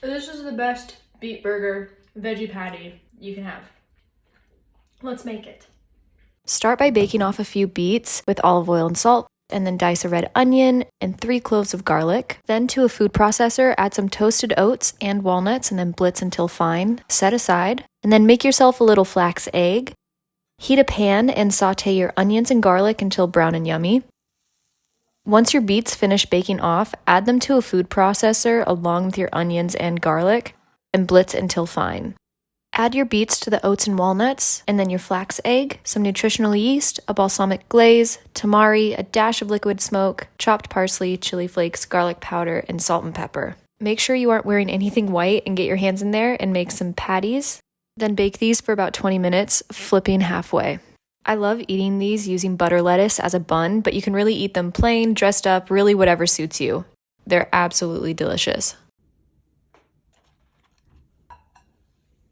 This is the best beet burger veggie patty you can have. Let's make it. Start by baking off a few beets with olive oil and salt, and then dice a red onion and 3 cloves of garlic. Then to a food processor, add some toasted oats and walnuts and then blitz until fine. Set aside. And then make yourself a little flax egg. Heat a pan and saute your onions and garlic until brown and yummy. Once your beets finish baking off, add them to a food processor along with your onions and garlic and blitz until fine. Add your beets to the oats and walnuts, and then your flax egg, some nutritional yeast, a balsamic glaze, tamari, a dash of liquid smoke, chopped parsley, chili flakes, garlic powder, and salt and pepper. Make sure you aren't wearing anything white and get your hands in there and make some patties. Then bake these for about 20 minutes, flipping halfway. I love eating these using butter lettuce as a bun, but you can really eat them plain, dressed up, really whatever suits you. They're absolutely delicious.